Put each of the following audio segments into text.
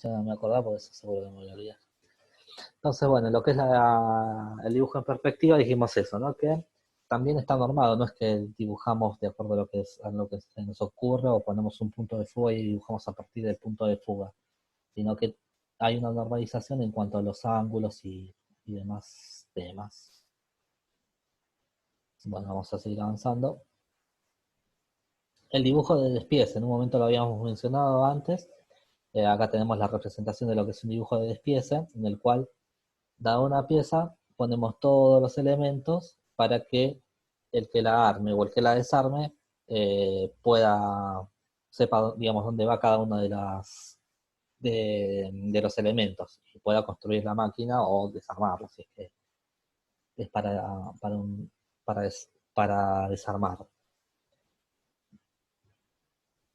Ya no me acordaba porque eso seguro que me voy a olvidar. Entonces, bueno, lo que es el dibujo en perspectiva, dijimos eso, ¿no? Que también está normado, no es que dibujamos de acuerdo a lo que se nos ocurre o ponemos un punto de fuga y dibujamos a partir del punto de fuga, sino que hay una normalización en cuanto a los ángulos y demás temas. Bueno, vamos a seguir avanzando. El dibujo de despiece, en un momento lo habíamos mencionado antes. Acá tenemos la representación de lo que es un dibujo de despiece, en el cual, dada una pieza, ponemos todos los elementos para que el que la arme o el que la desarme sepa, digamos, dónde va cada uno de los elementos y pueda construir la máquina o desarmarla, si es que es para, para desarmar.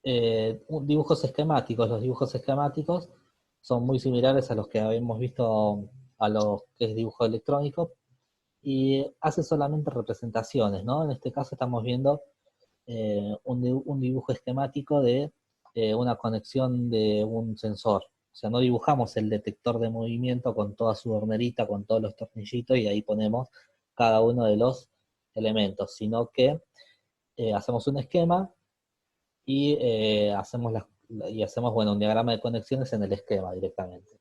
Dibujos esquemáticos. Los dibujos esquemáticos son muy similares a los que habíamos visto a lo que es dibujo electrónico y hace solamente representaciones, ¿no? En este caso estamos viendo un dibujo esquemático de una conexión de un sensor. O sea, no dibujamos el detector de movimiento con toda su hornerita, con todos los tornillitos y ahí ponemos cada uno de los elementos, sino que hacemos un esquema y hacemos bueno, un diagrama de conexiones en el esquema directamente.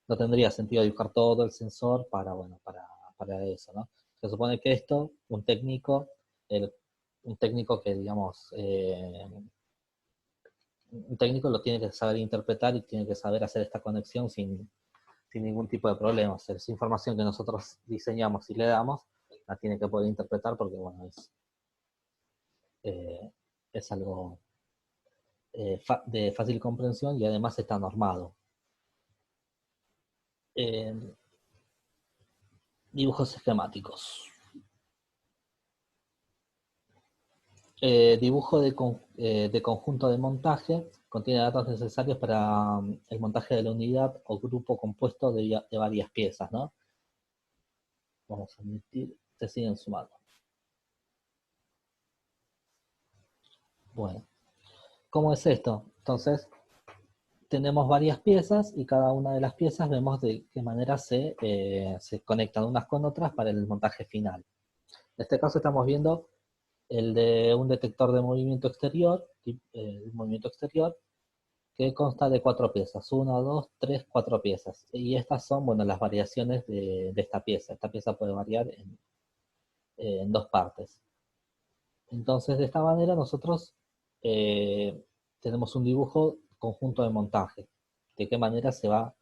No tendría sentido dibujar todo el sensor bueno, para eso, ¿no? Se supone que esto, un técnico que, digamos, un técnico lo tiene que saber interpretar y tiene que saber hacer esta conexión sin ningún tipo de problema. O sea, esa información que nosotros diseñamos y le damos, la tiene que poder interpretar porque, bueno, es algo de fácil comprensión y además está normado. Dibujos esquemáticos. Dibujo de conjunto de montaje contiene datos necesarios para el montaje de la unidad o grupo compuesto de varias piezas, ¿no? Vamos a admitir, se siguen sumando. Bueno, ¿cómo es esto? Entonces, tenemos varias piezas y cada una de las piezas vemos de qué manera se conectan unas con otras para el montaje final. En este caso estamos viendo el de un detector de movimiento exterior, que consta de 4 piezas, 1, 2, 3, 4 piezas. Y estas son, bueno, las variaciones de esta pieza. Esta pieza puede variar en 2 partes. Entonces, de esta manera nosotros tenemos un dibujo conjunto de montaje. De qué manera se va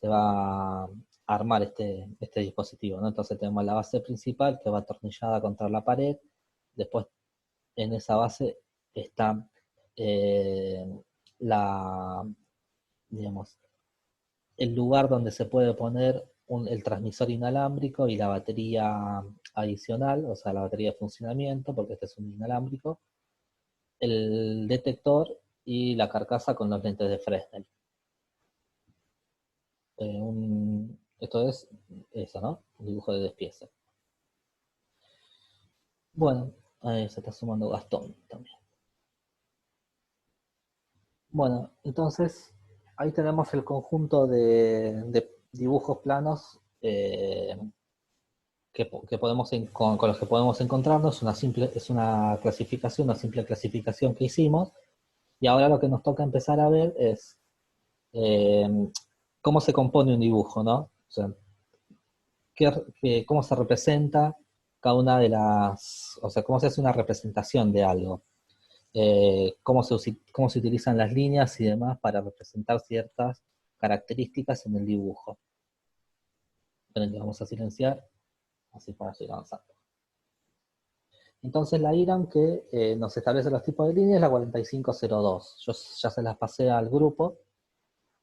a armar este dispositivo, ¿no? Entonces tenemos la base principal que va atornillada contra la pared. Después en esa base está eh, la, digamos, el lugar donde se puede poner el transmisor inalámbrico y la batería adicional, o sea, la batería de funcionamiento, porque este es un inalámbrico, el detector y la carcasa con los lentes de Fresnel. Esto es eso, ¿no? Un dibujo de despiece. Bueno, ahí se está sumando Gastón también. Bueno, entonces ahí tenemos el conjunto de dibujos planos que podemos con los que podemos encontrarnos. Es una clasificación, una simple clasificación que hicimos. Y ahora lo que nos toca empezar a ver es eh, cómo se compone un dibujo, ¿no? O sea, cómo se representa cada una de o sea, cómo se hace una representación de algo. Cómo se utilizan las líneas y demás para representar ciertas características en el dibujo. Pero vamos a silenciar, así para seguir avanzando. Entonces la IRAM que nos establece los tipos de líneas es la 4502. Yo ya se las pasé al grupo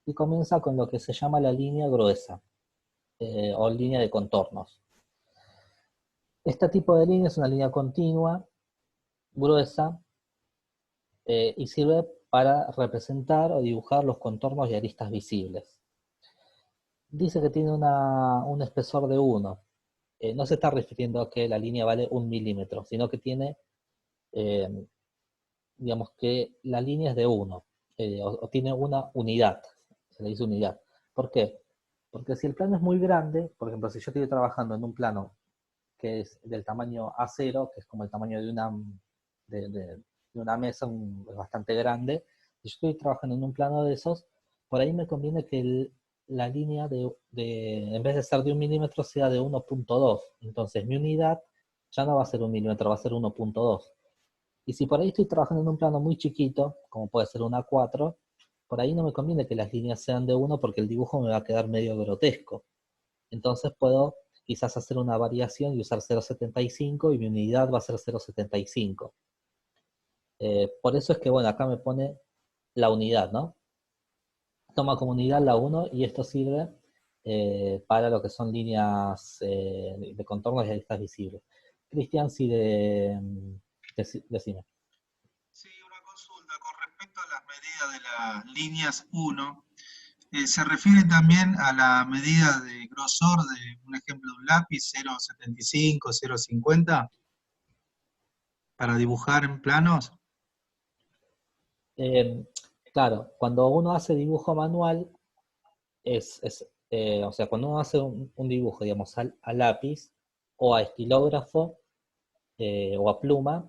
y comienza con lo que se llama la línea gruesa o línea de contornos. Este tipo de línea es una línea continua, gruesa, y sirve para representar o dibujar los contornos y aristas visibles. Dice que tiene un espesor de 1. No se está refiriendo a que la línea vale 1 milímetro, sino que tiene, digamos que la línea es de 1, o tiene una unidad. se le dice unidad. ¿Por qué? Porque si el plano es muy grande, por ejemplo, si yo estoy trabajando en un plano que es del tamaño A0, que es como el tamaño de una mesa bastante grande, si yo estoy trabajando en un plano de esos, por ahí me conviene que la línea en vez de ser de 1 milímetro, sea de 1,2. Entonces mi unidad ya no va a ser 1 milímetro, va a ser 1,2. Y si por ahí estoy trabajando en un plano muy chiquito, como puede ser un A4, por ahí no me conviene que las líneas sean de 1 porque el dibujo me va a quedar medio grotesco. Entonces puedo quizás hacer una variación y usar 0,75 y mi unidad va a ser 0,75. Por eso es que, bueno, acá me pone la unidad, ¿no? Toma como unidad la 1 y esto sirve para lo que son líneas de contornos y aristas visibles. Cristian, sí, decime. Sí, una consulta con respecto a las medidas de las líneas 1. ¿Se refiere también a la medida de grosor de un ejemplo de un lápiz 0,75, 0,50 para dibujar en planos? Eh, claro, cuando uno hace dibujo manual, o sea, cuando uno hace un dibujo, digamos, a lápiz o a estilógrafo o a pluma,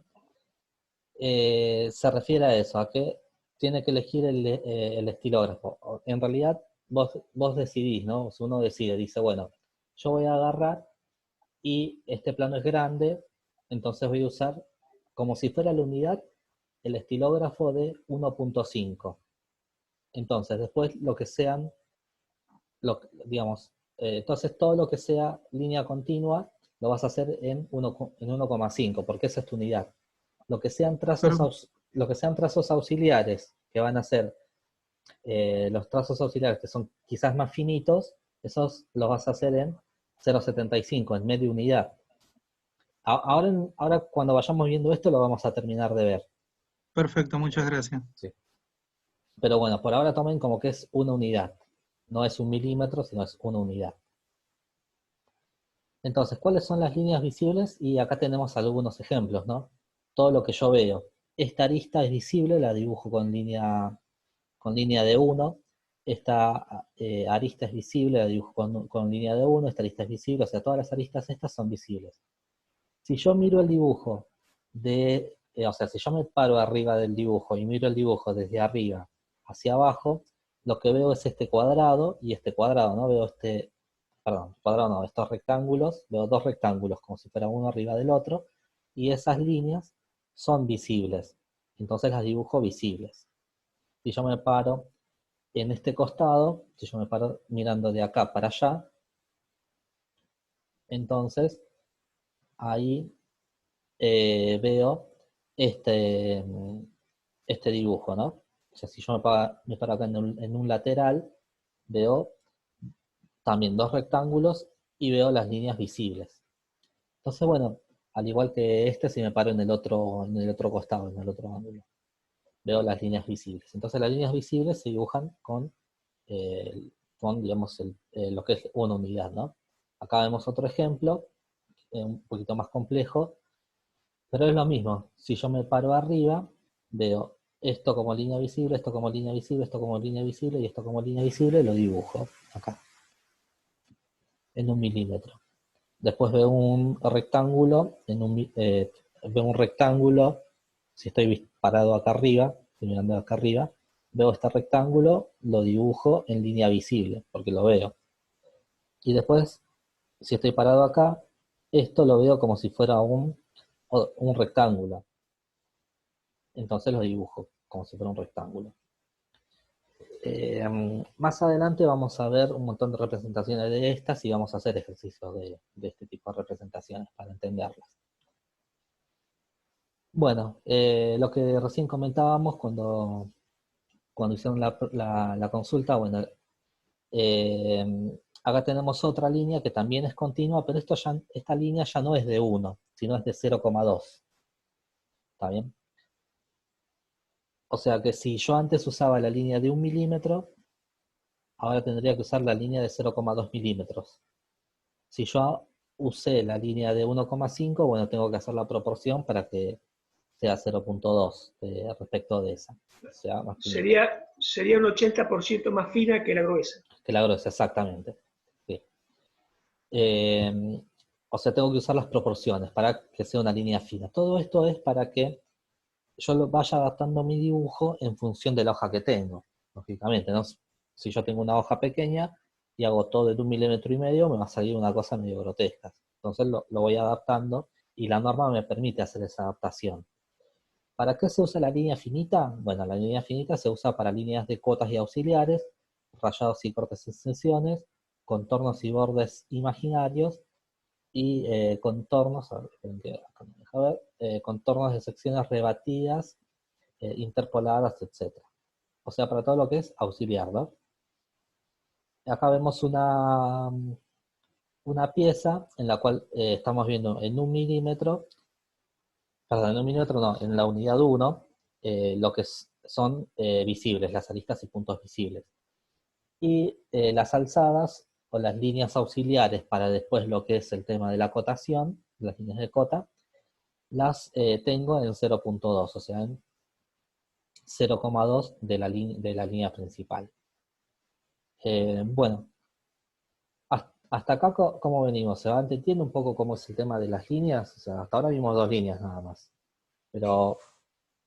se refiere a eso, a que tiene que elegir el estilógrafo. En realidad, vos decidís, ¿no? Si uno decide, dice, bueno, yo voy a agarrar y este plano es grande, entonces voy a usar, como si fuera la unidad, el estilógrafo de 1,5. Entonces, después lo que sean, digamos, entonces todo lo que sea línea continua lo vas a hacer en 1,5, porque esa es tu unidad. Lo que sean Pero, lo que sean trazos auxiliares, que van a ser los trazos auxiliares que son quizás más finitos, esos los vas a hacer en 0,75, en media unidad. Ahora cuando vayamos viendo esto lo vamos a terminar de ver. perfecto, muchas gracias. Sí. Pero bueno, por ahora tomen como que es una unidad. No es 1 milímetro, sino es una unidad. Entonces, ¿cuáles son las líneas visibles? Y acá tenemos algunos ejemplos, ¿no? Todo lo que yo veo. Esta arista es visible, la dibujo con línea de 1. Esta arista es visible, la dibujo con línea de 1. Esta arista es visible, o sea, todas las aristas estas son visibles. Si yo miro el dibujo o sea, si yo me paro arriba del dibujo y miro el dibujo desde arriba hacia abajo, lo que veo es este cuadrado y este cuadrado, ¿no? Veo perdón, cuadrado no, estos rectángulos, veo dos rectángulos como si fuera uno arriba del otro, y esas líneas son visibles. Entonces las dibujo visibles. Si yo me paro en este costado, si yo me paro mirando de acá para allá, entonces ahí veo este, este dibujo, ¿no? O sea, si yo me paro acá en un lateral, veo también dos rectángulos y veo las líneas visibles. Entonces, bueno, al igual que este, si me paro en el otro costado, en el otro ángulo, veo las líneas visibles. Entonces, las líneas visibles se dibujan con digamos, lo que es una unidad, ¿no? Acá vemos otro ejemplo, un poquito más complejo, pero es lo mismo. Si yo me paro arriba, veo esto como línea visible, esto como línea visible, esto como línea visible y esto como línea visible, lo dibujo acá, en 1 milímetro. Después veo un rectángulo, veo un rectángulo, si estoy parado acá arriba, estoy mirando acá arriba, veo este rectángulo, lo dibujo en línea visible, porque lo veo. Y después, si estoy parado acá, esto lo veo como si fuera un rectángulo. Entonces lo dibujo como si fuera un rectángulo. Más adelante vamos a ver un montón de representaciones de estas y vamos a hacer ejercicios de este tipo de representaciones para entenderlas. Bueno, lo que recién comentábamos cuando hicieron la consulta, bueno, acá tenemos otra línea que también es continua, pero esta línea ya no es de 1, sino es de 0,2. ¿Está bien? O sea que si yo antes usaba la línea de 1 milímetro, ahora tendría que usar la línea de 0,2 milímetros. Si yo usé la línea de 1,5, bueno, tengo que hacer la proporción para que sea 0.2 respecto de esa. O sea, más Sería un 80% más fina que la gruesa. que la gruesa, exactamente. Sí. O sea, tengo que usar las proporciones para que sea una línea fina. Todo esto es para que yo lo vaya adaptando mi dibujo en función de la hoja que tengo, lógicamente, ¿no? Si yo tengo una hoja pequeña y hago todo de 1,5 mm, me va a salir una cosa medio grotesca. Entonces lo voy adaptando y la norma me permite hacer esa adaptación. ¿Para qué se usa la línea finita? Bueno, la línea finita se usa para líneas de cotas y auxiliares, rayados y cortes en secciones, contornos y bordes imaginarios, y contornos, a ver, acá me deja ver, contornos de secciones rebatidas, interpoladas, etc. O sea, para todo lo que es auxiliar, ¿no? Acá vemos una pieza en la cual estamos viendo en 1 milímetro, perdón, en 1 milímetro no, en la unidad 1, lo que son visibles, las aristas y puntos visibles. Y las alzadas o las líneas auxiliares para después lo que es el tema de la cotación, las líneas de cota, las tengo en 0.2, o sea, en 0,2 de la línea principal. Bueno, hasta acá, ¿cómo venimos? ¿Se va entendiendo un poco cómo es el tema de las líneas? O sea, hasta ahora vimos 2 líneas nada más. Pero,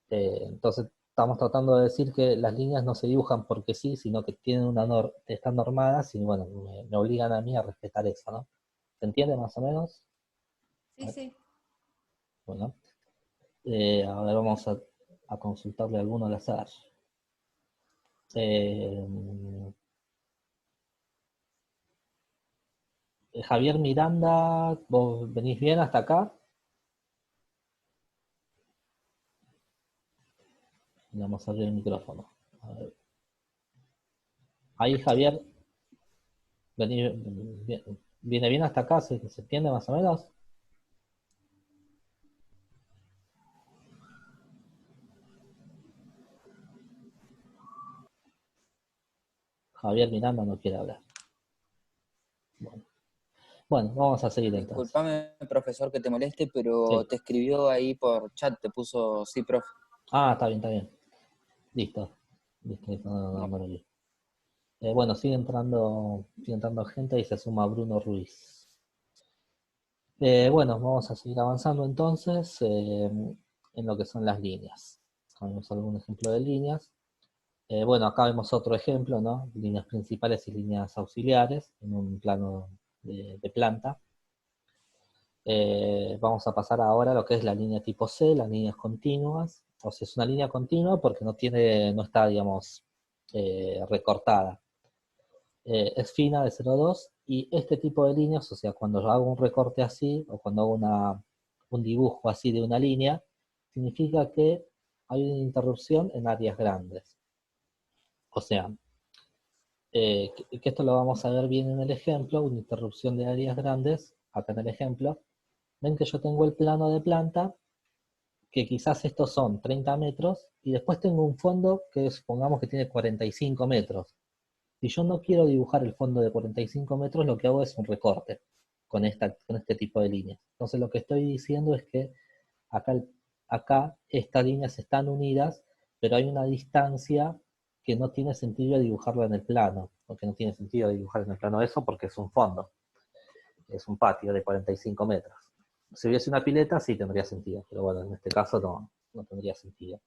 entonces, estamos tratando de decir que las líneas no se dibujan porque sí, sino que tienen están normadas y, bueno, me obligan a mí a respetar eso, ¿no? ¿Se entiende más o menos? Sí, sí. Bueno, a ver, vamos a consultarle a alguno al azar. Javier Miranda, ¿vos venís bien hasta acá? Vamos a abrir el micrófono. A ver. Ahí, Javier, ¿viene bien hasta acá? ¿Se entiende más o menos? Javier Miranda no quiere hablar. Bueno, vamos a seguir entonces. Disculpame, profesor, que te moleste, pero Sí. te escribió ahí por chat, te puso sí, profe. Ah, está bien, está bien. Listo. Listo, no me lo vi. Bueno, sigue entrando gente y se suma Bruno Ruiz. Bueno, vamos a seguir avanzando entonces en lo que son las líneas. Vamos a algún ejemplo de líneas. Bueno, acá vemos otro ejemplo, ¿no? Líneas principales y líneas auxiliares en un plano de planta. Vamos a pasar ahora a lo que es la línea tipo C, las líneas continuas. O sea, es una línea continua porque no está, digamos, recortada. Es fina de 0,2 y este tipo de líneas, o sea, cuando yo hago un recorte así o cuando hago un dibujo así de una línea, significa que hay una interrupción en áreas grandes. O sea, que esto lo vamos a ver bien en el ejemplo, una interrupción de áreas grandes, acá en el ejemplo. Ven que yo tengo el plano de planta, que quizás estos son 30 metros, y después tengo un fondo que supongamos que tiene 45 metros. Si yo no quiero dibujar el fondo de 45 metros, lo que hago es un recorte con este tipo de líneas. Entonces lo que estoy diciendo es que acá estas líneas están unidas, pero hay una distancia que no tiene sentido dibujarla en el plano, porque no tiene sentido dibujar en el plano eso porque es un fondo, es un patio de 45 metros. Si hubiese una pileta sí tendría sentido, pero bueno, en este caso no tendría sentido.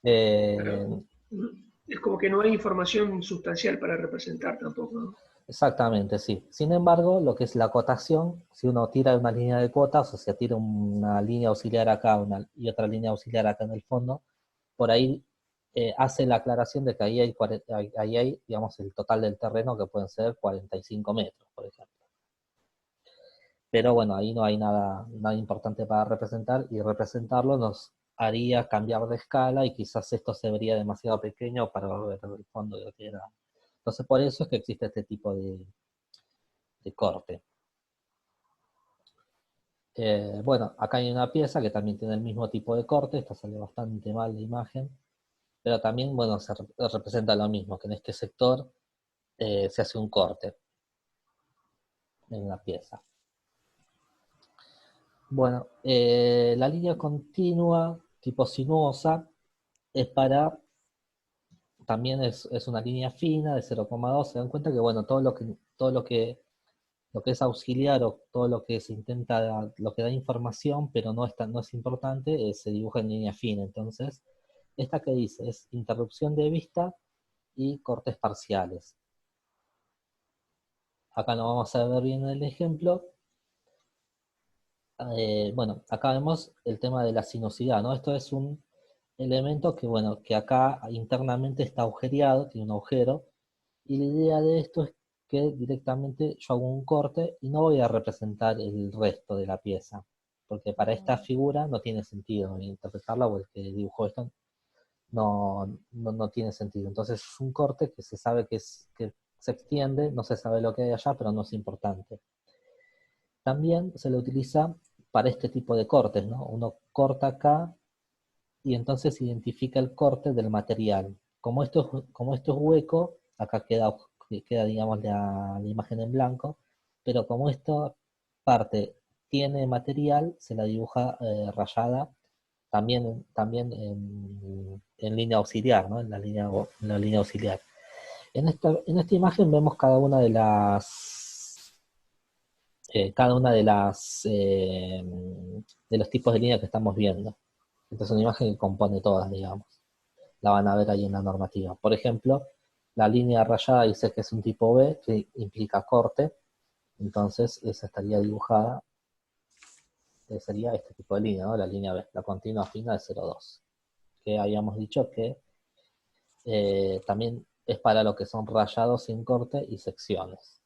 Es como que no hay información sustancial para representar tampoco, ¿no? Exactamente, sí. Sin embargo, lo que es la cotación, si uno tira una línea de cotas, o sea, tira una línea auxiliar acá y otra línea auxiliar acá en el fondo, por ahí hace la aclaración de que ahí hay, digamos, el total del terreno que pueden ser 45 metros, por ejemplo. Pero bueno, ahí no hay nada importante para representar, y representarlo nos haría cambiar de escala y quizás esto se vería demasiado pequeño para ver el fondo que queda. Entonces por eso es que existe este tipo de corte. Bueno, acá hay una pieza que también tiene el mismo tipo de corte, esta sale bastante mal la imagen, pero también, bueno, se representa lo mismo, que en este sector se hace un corte en la pieza. Bueno, la línea continua, tipo sinuosa, es para, también es una línea fina de 0,2. Se dan cuenta que, bueno, lo que es auxiliar o todo lo que se intenta, lo que da información, pero no es importante, se dibuja en línea fina. Entonces, esta que dice es interrupción de vista y cortes parciales. Acá lo vamos a ver bien en el ejemplo. Bueno, acá vemos el tema de la sinuosidad, ¿no? Esto es un elemento que, bueno, que acá internamente está agujereado, tiene un agujero, y la idea de esto es que directamente yo hago un corte y no voy a representar el resto de la pieza, porque para esta figura no tiene sentido interpretarla, o el que dibujó esto no tiene sentido. Entonces es un corte que se sabe que se extiende, no se sabe lo que hay allá, pero no es importante. También se le utiliza para este tipo de cortes, ¿no? Uno corta acá y entonces identifica el corte del material. Como esto es hueco, acá queda digamos, la imagen en blanco, pero como esta parte tiene material, se la dibuja rayada también en línea auxiliar, ¿no? En la línea auxiliar. En esta imagen vemos cada una de los tipos de línea que estamos viendo. Esta es una imagen que compone todas, digamos. La van a ver ahí en la normativa. Por ejemplo, la línea rayada dice que es un tipo B, que implica corte. Entonces, esa estaría dibujada, sería este tipo de línea, ¿no? La línea B, la continua fina de 0,2. Que habíamos dicho que también es para lo que son rayados sin corte y secciones.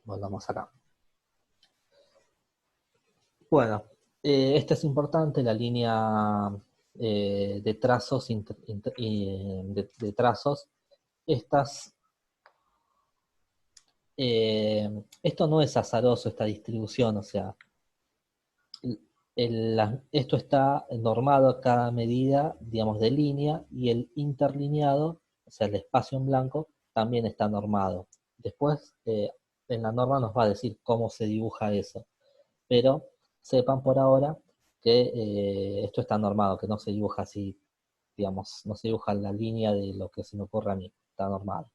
Volvamos acá. Bueno, esta es importante, la línea de trazos, de trazos. Esto no es azaroso, esta distribución, o sea, esto está normado a cada medida, digamos, de línea, y el interlineado, o sea, el espacio en blanco, también está normado. Después, en la norma nos va a decir cómo se dibuja eso, pero sepan por ahora que esto está normado, que no se dibuja así, digamos, no se dibuja la línea de lo que se me ocurre a mí, está normado.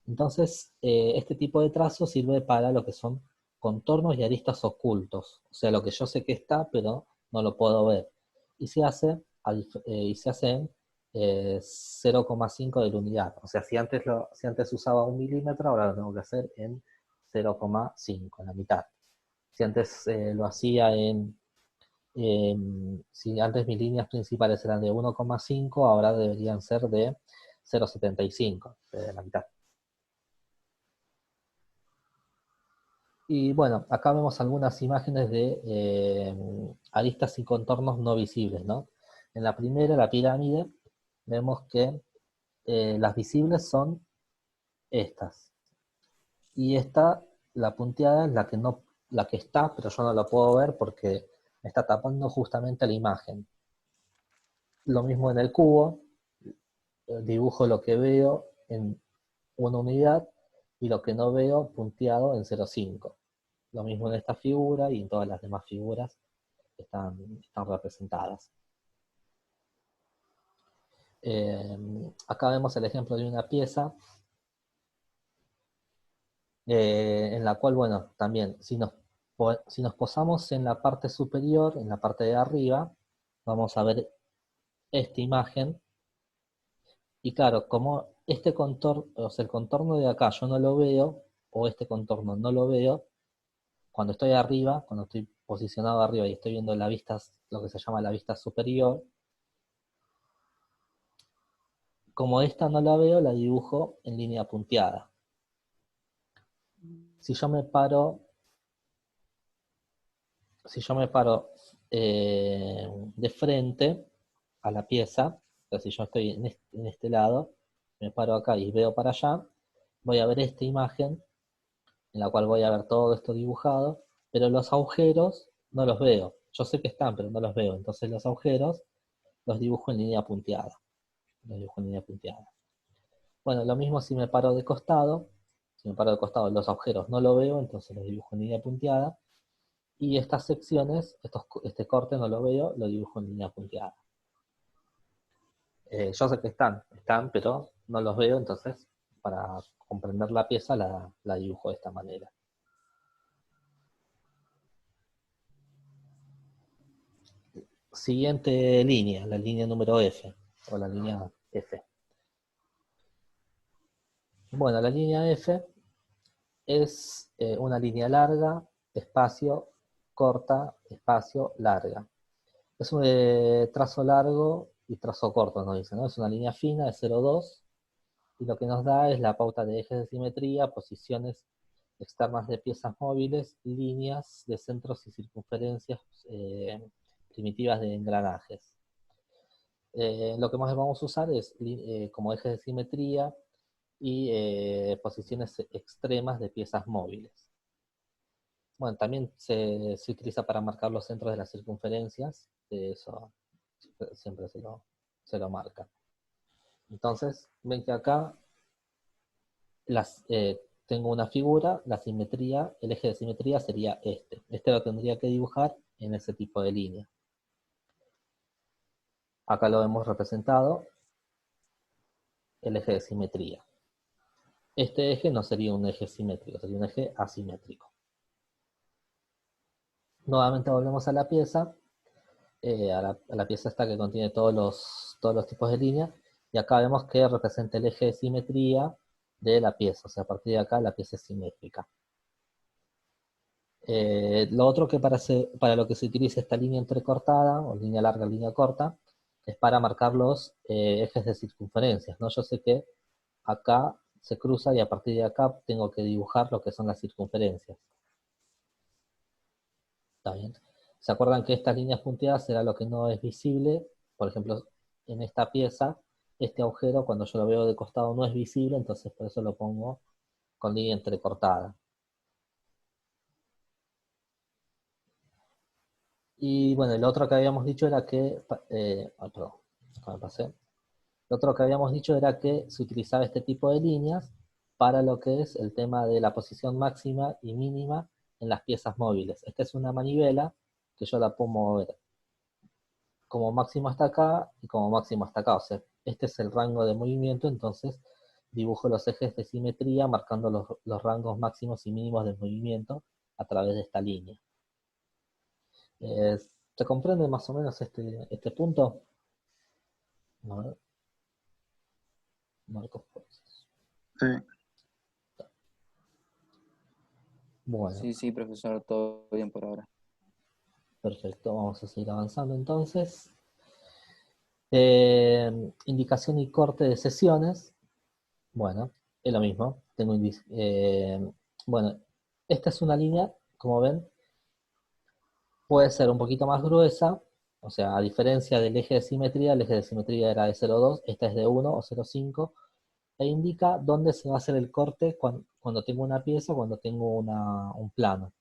Entonces, este tipo de trazo sirve para lo que son contornos y aristas ocultos, o sea, lo que yo sé que está, pero no lo puedo ver. Y se hace en 0,5 de la unidad. O sea, si antes usaba 1 milímetro, ahora lo tengo que hacer en 0,5, en la mitad. Si antes lo hacía si antes mis líneas principales eran de 1,5, ahora deberían ser de 0,75, de la mitad. Y bueno, acá vemos algunas imágenes de aristas y contornos no visibles, ¿no? En la primera, la pirámide, vemos que las visibles son estas. Y esta, la punteada, es la que está, pero yo no la puedo ver porque me está tapando justamente la imagen. Lo mismo en el cubo, dibujo lo que veo en una unidad y lo que no veo punteado en 0,5. Lo mismo en esta figura y en todas las demás figuras están representadas. Acá vemos el ejemplo de una pieza en la cual, bueno, también si nos posamos en la parte superior, en la parte de arriba, vamos a ver esta imagen. Y claro, como este contorno, o sea, el contorno de acá yo no lo veo, o este contorno no lo veo, cuando estoy arriba, cuando estoy posicionado arriba y estoy viendo la vista, lo que se llama la vista superior, como esta no la veo, la dibujo en línea punteada. Si yo me paro, de frente a la pieza, o sea, si yo estoy en este lado, me paro acá y veo para allá, voy a ver esta imagen, en la cual voy a ver todo esto dibujado, pero los agujeros no los veo. Yo sé que están, pero no los veo. Entonces los agujeros los dibujo en línea punteada. Los dibujo en línea punteada. Bueno, lo mismo si me paro de costado. Si me paro de costado, los agujeros no lo veo, entonces los dibujo en línea punteada. Y estas secciones, este corte no lo veo, lo dibujo en línea punteada. Yo sé que están, pero no los veo, entonces para comprender la pieza la dibujo de esta manera. Siguiente línea, la línea número F, o la línea F. Bueno, la línea F es una línea larga, espacio, corta, espacio, larga. Es un trazo largo y trazo corto, nos dice, ¿no? Es una línea fina de 0,2 y lo que nos da es la pauta de ejes de simetría, posiciones externas de piezas móviles, líneas de centros y circunferencias primitivas de engranajes. Lo que más vamos a usar es como ejes de simetría y posiciones extremas de piezas móviles. Bueno, también se utiliza para marcar los centros de las circunferencias, eso siempre se lo marca. Entonces, ven que acá tengo una figura, la simetría, el eje de simetría sería este. Este lo tendría que dibujar en ese tipo de línea. Acá lo hemos representado, el eje de simetría. Este eje no sería un eje simétrico, sería un eje asimétrico. Nuevamente volvemos a la pieza, a la pieza esta que contiene todos los tipos de líneas, y acá vemos que representa el eje de simetría de la pieza, o sea, a partir de acá la pieza es simétrica. Lo otro que para lo que se utiliza esta línea entrecortada, o línea larga, línea corta, es para marcar los ejes de circunferencias, ¿no? Yo sé que acá se cruza y a partir de acá tengo que dibujar lo que son las circunferencias. ¿Está bien? ¿Se acuerdan que estas líneas punteadas será lo que no es visible? Por ejemplo, en esta pieza, este agujero cuando yo lo veo de costado no es visible, entonces por eso lo pongo con línea entrecortada. Y bueno, el otro que habíamos dicho era que, perdón, acá me pasé. Lo otro que habíamos dicho era que se utilizaba este tipo de líneas para lo que es el tema de la posición máxima y mínima en las piezas móviles. Esta es una manivela que yo la puedo mover como máximo hasta acá y como máximo hasta acá. O sea, este es el rango de movimiento, entonces dibujo los ejes de simetría marcando los rangos máximos y mínimos de movimiento a través de esta línea. ¿Se comprende más o menos este punto? A ver. Marcos Fuerzas. Sí. Bueno, Sí, profesor, todo bien por ahora. perfecto. Vamos a seguir avanzando entonces. Indicación y corte de sesiones. Bueno, es lo mismo. Bueno, esta es una línea, como ven, puede ser un poquito más gruesa. O sea, a diferencia del eje de simetría, el eje de simetría era de 0,2, esta es de 1 o 0,5. E indica dónde se va a hacer el corte cuando tengo una pieza o cuando tengo un plano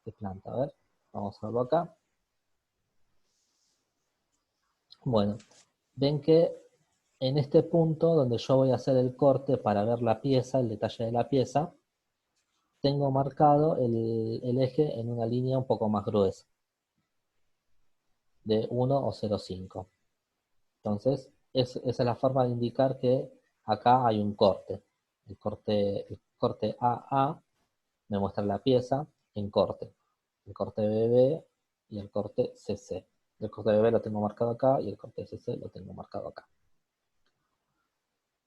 de planta. A ver, vamos a verlo acá. Bueno, ven que en este punto donde yo voy a hacer el corte para ver la pieza, el detalle de la pieza, tengo marcado el eje en una línea un poco más gruesa, de 1 o 0,5. Entonces, esa es la forma de indicar que acá hay un corte. El corte AA me muestra la pieza en corte. El corte BB y el corte CC. El corte BB lo tengo marcado acá y el corte CC lo tengo marcado acá.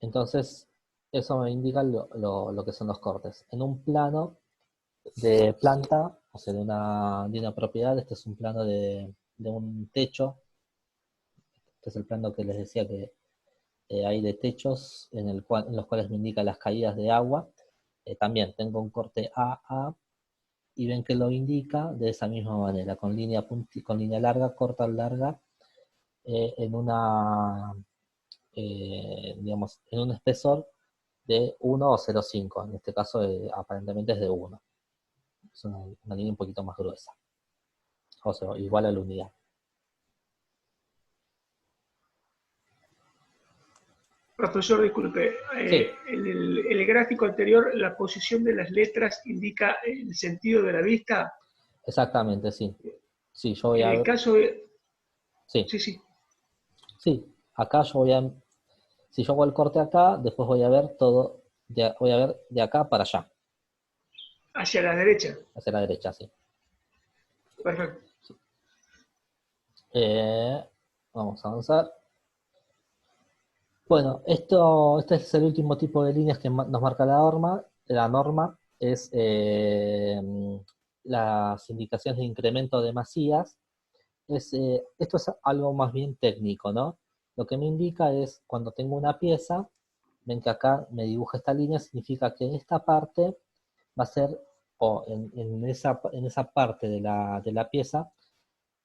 Entonces, eso me indica lo que son los cortes. En un plano de planta, o sea, de una propiedad, este es un plano de un techo. Este es el plano que les decía que hay de techos en los cuales me indica las caídas de agua. También tengo un corte AA y ven que lo indica de esa misma manera, con línea larga, corta, larga, en digamos, en un espesor de 1 o 0,5. En este caso, aparentemente es de 1. Es una línea un poquito más gruesa. O sea, igual a la unidad. Profesor, disculpe, Sí, el gráfico anterior, la posición de las letras indica el sentido de la vista. exactamente, sí. Sí, yo voy En a el ver, caso de... sí, Sí, sí, sí. Acá yo voy a, si yo hago el corte acá, después voy a ver todo, voy a ver de acá para allá, hacia la derecha. hacia la derecha, sí. Perfecto. Eh, Vamos a avanzar. Bueno, este es el último tipo de líneas que nos marca la norma. La norma es las indicaciones de incremento de masías. Esto es algo más bien técnico, ¿no? Lo que me indica es cuando tengo una pieza, ven que acá me dibuja esta línea, significa que esta parte va a ser, o en esa parte de la pieza,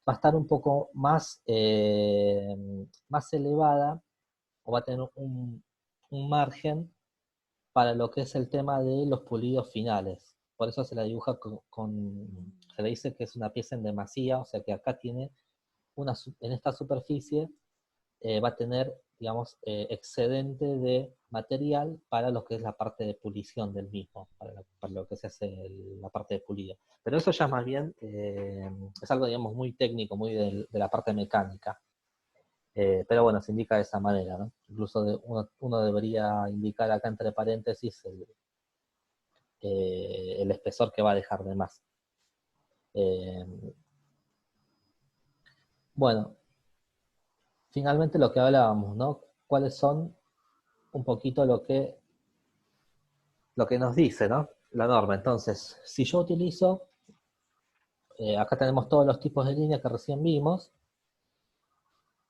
va a estar un poco más, más elevada o va a tener un margen para lo que es el tema de los pulidos finales. Por eso se la dibuja se le dice que es una pieza en demasía, o sea que acá tiene en esta superficie va a tener, digamos, excedente de material para lo que es la parte de pulición del mismo, para lo que se hace la parte de pulido. Pero eso ya más bien es algo, digamos, muy técnico, muy de la parte mecánica. Pero bueno, se indica de esa manera, ¿no? Incluso uno debería indicar acá entre paréntesis el espesor que va a dejar de más. Eh, bueno, finalmente lo que hablábamos, ¿no? ¿Cuáles son un poquito lo que nos dice, ¿no? La norma? Entonces, si yo utilizo, acá tenemos todos los tipos de líneas que recién vimos,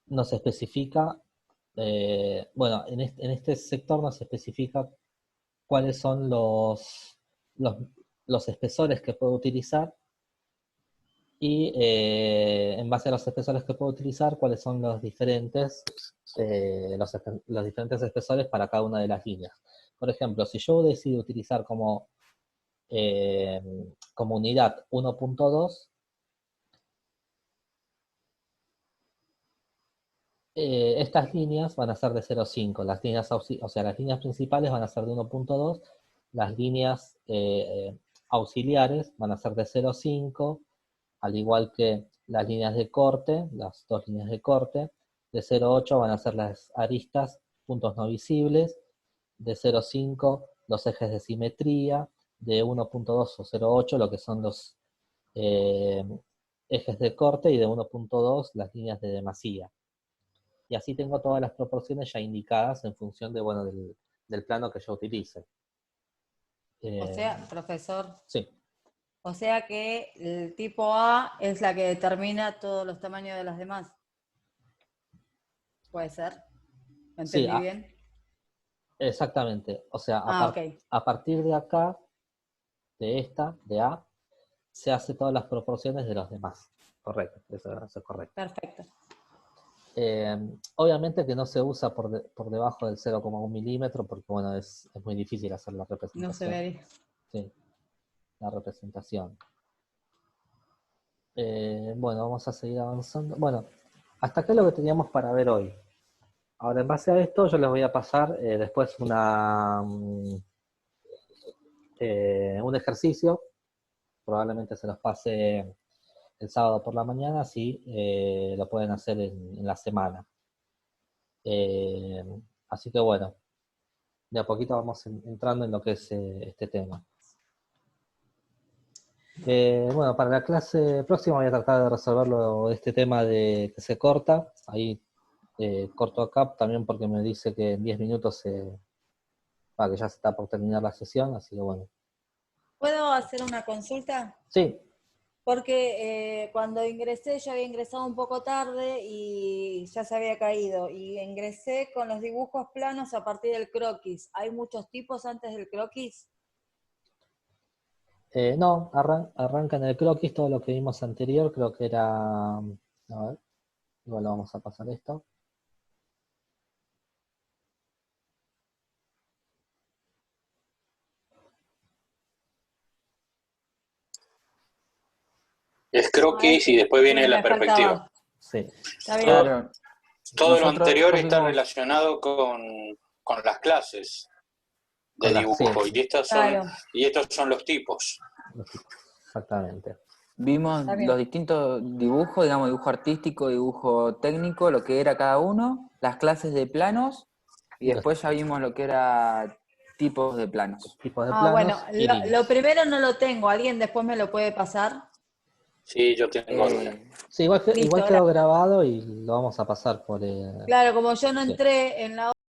nos especifica, bueno, en este sector nos especifica cuáles son los, los espesores que puedo utilizar y en base a los espesores que puedo utilizar, cuáles son los diferentes espesores para cada una de las líneas. Por ejemplo, si yo decido utilizar eh, como unidad 1.2, estas líneas van a ser de 0.5, o sea, las líneas principales van a ser de 1.2, las líneas auxiliares van a ser de 0.5, al igual que las líneas de corte, las dos líneas de corte, de 0.8 van a ser las aristas, puntos no visibles, de 0.5 los ejes de simetría, de 1.2 o 0.8 lo que son los eh, ejes de corte y de 1.2 las líneas de demasía. Y así tengo todas las proporciones ya indicadas en función de, bueno, del plano que yo utilice. O sea, profesor, Sí, o sea que el tipo A es la que determina todos los tamaños de las demás. ¿Puede ser? ¿Lo sí, entendí bien? exactamente. O sea, Ok, a partir de acá, de A, se hace todas las proporciones de los demás. Correcto, eso es correcto. perfecto. Obviamente que no se usa por debajo del 0,1 milímetro porque, bueno, es muy difícil hacer la No se representación. vería. Sí, la representación. Bueno, vamos a seguir avanzando. Bueno, hasta acá es lo que teníamos para ver hoy. Ahora, en base a esto, yo les voy a pasar después un ejercicio. Probablemente se los pase el sábado por la mañana, si lo pueden hacer en la semana. Eh, Así que bueno, de a poquito vamos entrando en lo que es este tema. Bueno, para la clase próxima voy a tratar de resolverlo este tema de que se corta. Ahí corto acá también porque me dice que en 10 minutos que ya se está por terminar la sesión, así que bueno. ¿Puedo hacer una consulta? Sí, Porque cuando ingresé, yo había ingresado un poco tarde y ya se había caído. Y ingresé con los dibujos planos a partir del croquis. ¿Hay muchos tipos antes del croquis? no, arranca en el croquis todo lo que vimos anterior, creo que era, a ver, igual lo vamos a pasar esto. Es Ah, croquis y después sí, viene la me perspectiva. faltaba. Sí, Está bien. Todo, Claro, todo lo nosotros anterior está vimos, relacionado con las clases de Con las- dibujo, sí. Claro. y estos son los tipos. Exactamente. Vimos Está bien. los distintos dibujos, digamos, dibujo artístico, dibujo técnico, lo que era cada uno, las clases de planos, y después ya vimos lo que era tipos de planos. Tipos de Ah, bueno, planos y lo líneas. primero no lo tengo. ¿Alguien después me lo puede pasar? Sí, yo tengo alguna. Sí, igual Listo, quedó grabado y lo vamos a pasar por... Claro, como yo no Sí. entré en la